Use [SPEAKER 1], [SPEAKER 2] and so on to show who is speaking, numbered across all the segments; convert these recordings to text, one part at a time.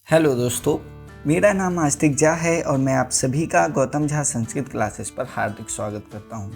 [SPEAKER 1] Hello दोस्तों, मेरा नाम आस्तिक झा है और मैं आप सभी का गौतम झा संस्कृत क्लासेस पर हार्दिक स्वागत करता हूं।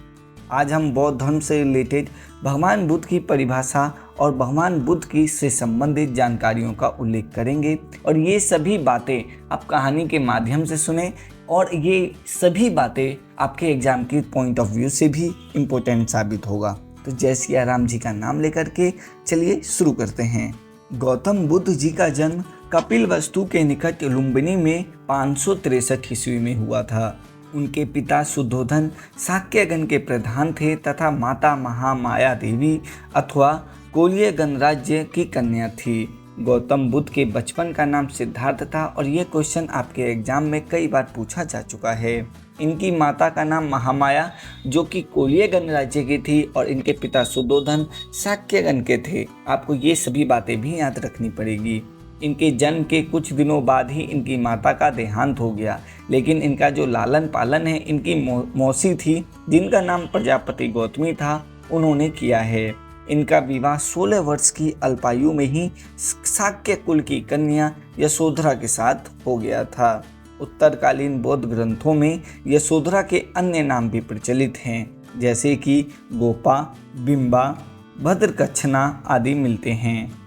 [SPEAKER 1] आज हम बौद्ध धर्म से रिलेटेड भगवान बुद्ध की परिभाषा और भगवान बुद्ध की से संबंधित जानकारियों का उल्लेख करेंगे और ये सभी बातें आप कहानी के माध्यम से सुने और ये सभी बातें आपके एग्जाम की पॉइंट ऑफ व्यू से भी इम्पोर्टेंट साबित होगा। तो जय सिया राम जी का नाम लेकर के चलिए शुरू करते हैं। गौतम बुद्ध जी का जन्म कपिलवस्तु के निकट लुम्बिनी में 563 ईस्वी में हुआ था। उनके पिता शुद्धोधन शाक्यगण के प्रधान थे तथा माता महामाया देवी अथवा कोलिय गणराज्य की कन्या थी। गौतम बुद्ध के बचपन का नाम सिद्धार्थ था और ये क्वेश्चन आपके एग्जाम में कई बार पूछा जा चुका है। इनकी माता का नाम महामाया जो कि कोलिय गणराज्य की थी और इनके पिता शुद्धोधन शाक्यगण के थे। आपको ये सभी बातें भी याद रखनी पड़ेगी। इनके जन्म के कुछ दिनों बाद ही इनकी माता का देहांत हो गया, लेकिन इनका जो लालन पालन है इनकी मौसी थी जिनका नाम प्रजापति गौतमी था, उन्होंने किया है। इनका विवाह 16 वर्ष की अल्पायु में ही शाक्य कुल की कन्या यशोधरा के साथ हो गया था। उत्तरकालीन बौद्ध ग्रंथों में यशोधरा के अन्य नाम भी प्रचलित हैं, जैसे कि गोपा, बिंबा, भद्रकच्छना आदि मिलते हैं।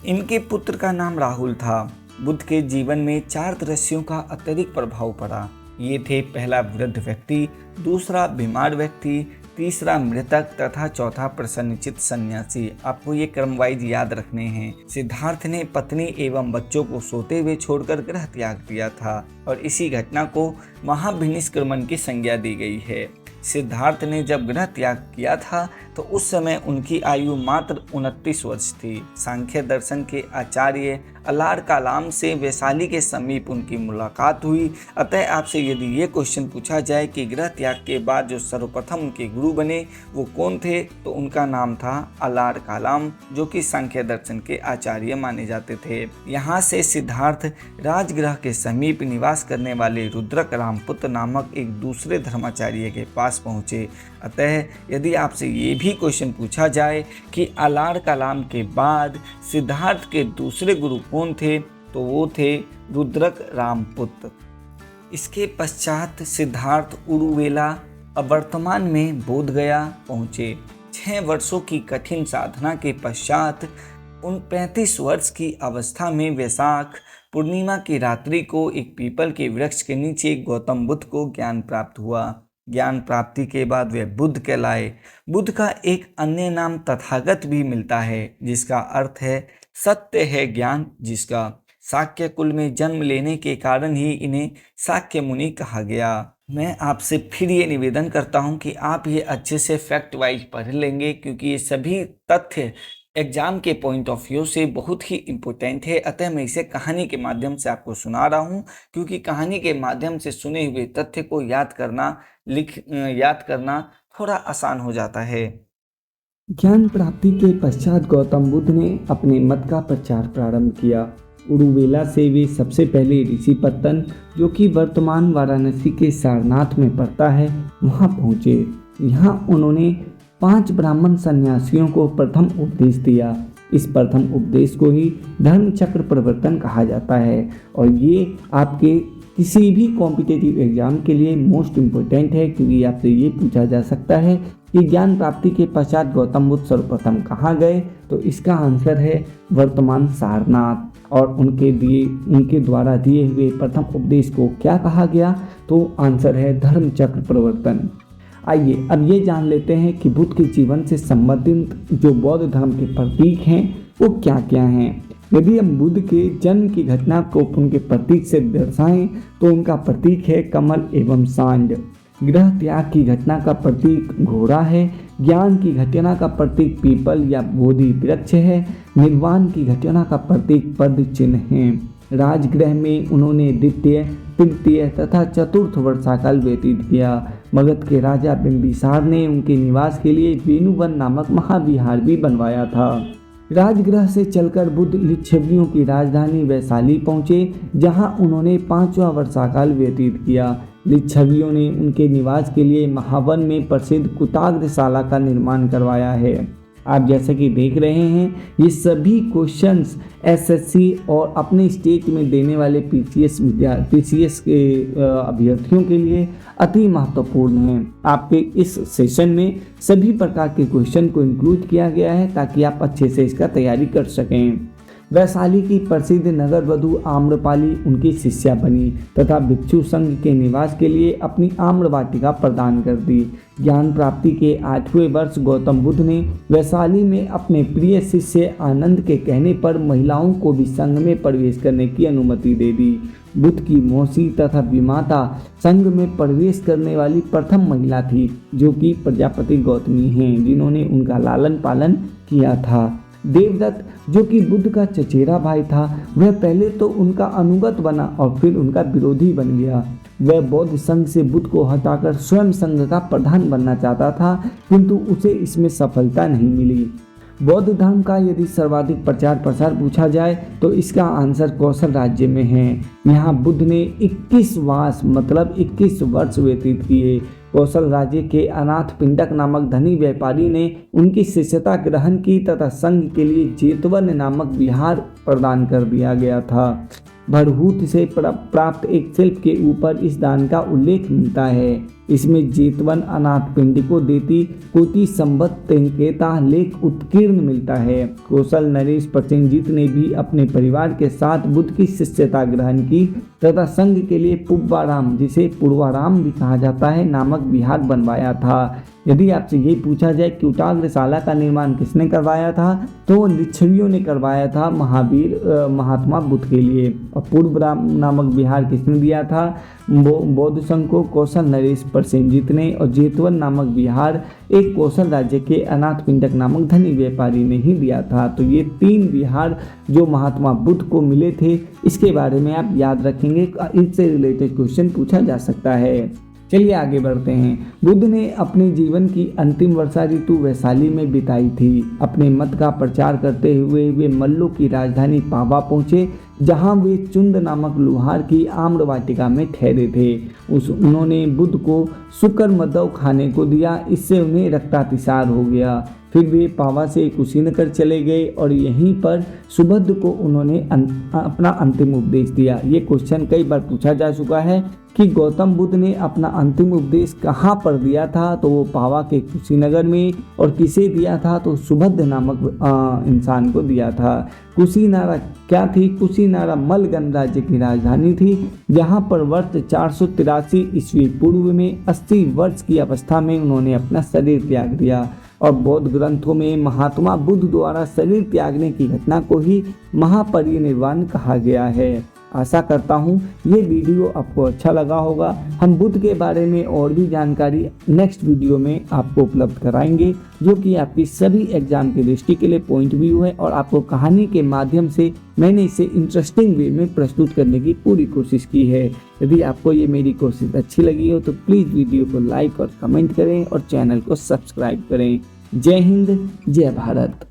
[SPEAKER 1] इनके पुत्र का नाम राहुल था। बुद्ध के जीवन में 4 दृश्यों का अत्यधिक प्रभाव पड़ा। ये थे पहला वृद्ध व्यक्ति, दूसरा बीमार व्यक्ति, तीसरा मृतक तथा चौथा प्रसन्नचित्त सन्यासी। आपको ये क्रम वाइज याद रखने हैं। सिद्धार्थ ने पत्नी एवं बच्चों को सोते हुए छोड़कर गृह त्याग दिया था और इसी घटना को महाभिनिष्क्रमण की संज्ञा दी गई है। सिद्धार्थ ने जब गृह त्याग किया था तो उस समय उनकी आयु मात्र 29 वर्ष थी। सांख्य दर्शन के आचार्य अलार कालाम से वैशाली के समीप उनकी मुलाकात हुई। अतः आपसे यदि ये क्वेश्चन पूछा जाए कि गृह त्याग के बाद जो सर्वप्रथम उनके गुरु बने वो कौन थे, तो उनका नाम था अलार कालाम, जो कि सांख्य दर्शन के आचार्य माने जाते थे। यहाँ से सिद्धार्थ राजगृह के समीप निवास करने वाले रुद्रक रामपुत्र नामक एक दूसरे धर्माचार्य के पास पहुँचे। अतः यदि आपसे ये भी क्वेश्चन पूछा जाए कि अलार कालाम के बाद सिद्धार्थ के दूसरे गुरु कौन थे, तो वो थे रुद्रक रामपुत्र। इसके पश्चात सिद्धार्थ उरुवेला अब वर्तमान में बोधगया पहुँचे। 6 वर्षों की कठिन साधना के पश्चात 35 वर्ष की अवस्था में वैशाख पूर्णिमा की रात्रि को एक पीपल के वृक्ष के नीचे गौतम बुद्ध को ज्ञान प्राप्त हुआ। ज्ञान प्राप्ति के बाद वे बुद्ध कहलाए। बुद्ध का एक अन्य नाम तथागत भी मिलता है, जिसका अर्थ है सत्य है ज्ञान जिसका। शाक्य कुल में जन्म लेने के कारण ही इन्हें शाक्य मुनि कहा गया। मैं आपसे फिर ये निवेदन करता हूँ कि आप ये अच्छे से फैक्ट वाइज पढ़ लेंगे, क्योंकि ये सभी तथ्य एग्जाम के पॉइंट ऑफ व्यू से बहुत ही इम्पोर्टेंट है। अतः मैं इसे कहानी के माध्यम से आपको सुना रहा हूँ, क्योंकि कहानी के माध्यम से सुने हुए तथ्य को याद करना थोड़ा आसान हो जाता है।
[SPEAKER 2] ज्ञान प्राप्ति के पश्चात गौतम बुद्ध ने अपने मत का प्रचार प्रारंभ किया। उरुवेला से वे सबसे पहले ऋषिपत्तन, जो कि वर्तमान वाराणसी के सारनाथ में पड़ता है, वहां पहुंचे। यहाँ उन्होंने 5 ब्राह्मण सन्यासियों को प्रथम उपदेश दिया। इस प्रथम उपदेश को ही धर्म चक्र प्रवर्तन कहा जाता है और ये आपके किसी भी कॉम्पिटिटिव एग्जाम के लिए मोस्ट इम्पोर्टेंट है, क्योंकि आपसे ये पूछा जा सकता है कि ज्ञान प्राप्ति के पश्चात गौतम बुद्ध सर्वप्रथम कहाँ गए, तो इसका आंसर है वर्तमान सारनाथ। और उनके द्वारा दिए हुए प्रथम उपदेश को क्या कहा गया, तो आंसर है धर्म चक्र प्रवर्तन। आइए अब ये जान लेते हैं कि बुद्ध के जीवन से संबंधित जो बौद्ध धर्म के प्रतीक हैं वो क्या क्या हैं। यदि हम बुद्ध के जन्म की घटना को उनके प्रतीक से दर्शाएं तो उनका प्रतीक है कमल एवं सांड। गृह त्याग की घटना का प्रतीक घोड़ा है। ज्ञान की घटना का प्रतीक पीपल या बोधि वृक्ष है। निर्वाण की घटना का प्रतीक पद चिन्ह है। राजगृह में उन्होंने द्वितीय, तृतीय तथा चतुर्थ वर्षाकाल व्यतीत किया। मगध के राजा बिंबिसार ने उनके निवास के लिए वेणुवन नामक महाविहार भी बनवाया था। राजगृह से चलकर बुद्ध लिच्छवियों की राजधानी वैशाली पहुँचे, जहां उन्होंने 5वां वर्षाकाल व्यतीत किया। लिच्छवियों ने उनके निवास के लिए महावन में प्रसिद्ध कुताग्रशाला का निर्माण करवाया है। आप जैसे कि देख रहे हैं ये सभी क्वेश्चंस एसएससी और अपने स्टेट में देने वाले पीसीएस के अभ्यर्थियों के लिए अति महत्वपूर्ण हैं। आपके इस सेशन में सभी प्रकार के क्वेश्चन को इंक्लूड किया गया है ताकि आप अच्छे से इसका तैयारी कर सकें। वैशाली की प्रसिद्ध नगर वधु आम्रपाली उनकी शिष्या बनी तथा भिक्षु संघ के निवास के लिए अपनी आम्र वाटिका प्रदान कर दी। ज्ञान प्राप्ति के 8वें वर्ष गौतम बुद्ध ने वैशाली में अपने प्रिय शिष्य आनंद के कहने पर महिलाओं को भी संघ में प्रवेश करने की अनुमति दे दी। बुद्ध की मौसी तथा विमाता संघ में प्रवेश करने वाली प्रथम महिला थी, जो कि प्रजापति गौतमी हैं, जिन्होंने उनका लालन पालन किया था। देवदत्त, जो कि बुद्ध का चचेरा भाई था, वह पहले तो उनका अनुगत बना और फिर उनका विरोधी बन गया। वह बौद्ध संघ से बुद्ध को हटाकर स्वयं संघ का प्रधान बनना चाहता था, किंतु उसे इसमें सफलता नहीं मिली। बौद्ध धर्म का यदि सर्वाधिक प्रचार प्रसार पूछा जाए तो इसका आंसर कौशल राज्य में है। यहाँ बुद्ध ने 21 वर्ष व्यतीत किए। कौशल राज्य के अनाथ पिंडक नामक धनी व्यापारी ने उनकी शिष्यता ग्रहण की तथा संघ के लिए जेतवन नामक विहार प्रदान कर दिया गया था। भरहूत से प्राप्त एक शिल्प के ऊपर इस दान का उल्लेख मिलता है। इसमें जेतवन अनाथ पिंडिको देती कोटि संबत तेंकेता लेख उत्कीर्ण मिलता है। कौशल नरेश प्रसेनजीत ने भी अपने परिवार के साथ बुद्ध की शिष्यता ग्रहण की तथा संघ के लिए पुब्बाराम, जिसे पूर्वाराम भी कहा जाता है, नामक विहार बनवाया था। यदि आपसे ये पूछा जाए कि उटाग्रशाला का निर्माण किसने करवाया था, तो लिच्छवियों ने करवाया था महात्मा बुद्ध के लिए। और पूर्वराम नामक विहार किसने दिया था? बौद्ध संघ को कौशल नरेश प्रसेनजीत ने। और जेतवन नामक विहार एक कौशल राज्य के अनाथ पिंडक नामक धनी व्यापारी ने ही दिया था। तो ये 3 विहार जो महात्मा बुद्ध को मिले थे, इसके बारे में आप याद रखेंगे, इससे रिलेटेड क्वेश्चन पूछा जा सकता है। चलिए आगे बढ़ते हैं। बुद्ध ने अपने जीवन की अंतिम वर्षा ऋतु वैशाली में बिताई थी। अपने मत का प्रचार करते हुए वे मल्लों की राजधानी पावा पहुंचे, जहां वे चुंद नामक लुहार की आम्र वाटिका में ठहरे थे। उन्होंने बुद्ध को शुक्र मदव खाने को दिया, इससे उन्हें रक्तातिसार हो गया। फिर वे पावा से कुशीनगर चले गए और यहीं पर सुभद्र को उन्होंने अपना अंतिम उपदेश दिया। ये क्वेश्चन कई बार पूछा जा चुका है कि गौतम बुद्ध ने अपना अंतिम उपदेश कहाँ पर दिया था, तो वो पावा के कुशीनगर में। और किसे दिया था, तो सुभद्र नामक इंसान को दिया था। कुशीनारा क्या थी? कुशीनारा मलगन राज्य की राजधानी थी, जहाँ पर वर्ष 483 ईस्वी पूर्व में 80 वर्ष की अवस्था में उन्होंने अपना शरीर त्याग दिया। और बौद्ध ग्रंथों में महात्मा बुद्ध द्वारा शरीर त्यागने की घटना को ही महापरिनिर्वाण कहा गया है। आशा करता हूँ ये वीडियो आपको अच्छा लगा होगा। हम बुद्ध के बारे में और भी जानकारी नेक्स्ट वीडियो में आपको उपलब्ध कराएंगे, जो कि आपकी सभी एग्जाम की दृष्टि के लिए पॉइंट व्यू है। और आपको कहानी के माध्यम से मैंने इसे इंटरेस्टिंग वे में प्रस्तुत करने की पूरी कोशिश की है। यदि आपको ये मेरी कोशिश अच्छी लगी हो तो प्लीज़ वीडियो को लाइक और कमेंट करें और चैनल को सब्सक्राइब करें। जय हिंद, जय भारत।